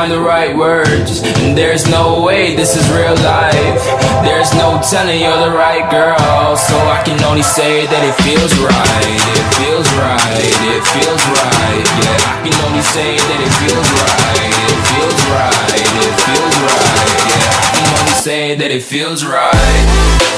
find the right words, and there's no way this is real life. There's no telling you're the right girl, so I can only say that it feels right. It feels right, it feels right. Yeah, I can only say that it feels right. It feels right, it feels right. Yeah, I can only say that it feels right.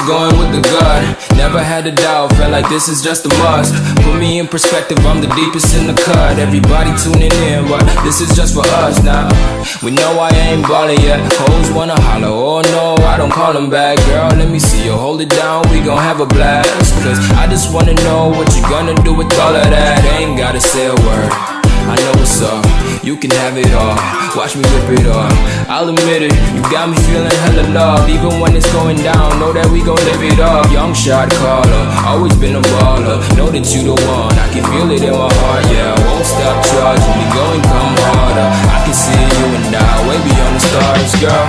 Going with the gut, never had a doubt, felt like this is just a must. Put me in perspective, I'm the deepest in the cut. Everybody tuning in, but this is just for us now. We know I ain't ballin' yet, hoes wanna holler, oh no, I don't call them back. Girl, let me see you hold it down, we gon' have a blast. Cause I just wanna know what you gonna do with all of that. Ain't gotta say a word, I know what's up, you can have it all. Watch me rip it off, I'll admit it, you got me feeling hella love. Even when it's going down, know that we gon' live it up. Young shot caller, always been a baller. Know that you the one, I can feel it in my heart. Yeah, I won't stop charging me, go and come harder. I can see you and I, way beyond the stars, girl.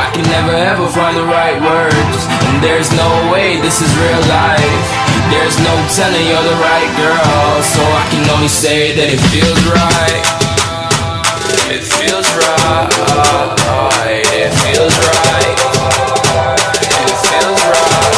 I can never ever find the right words, and there's no way this is real life. There's no telling you're the right girl, so I can only say that it feels right. It feels right. It feels right. It feels right.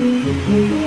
you.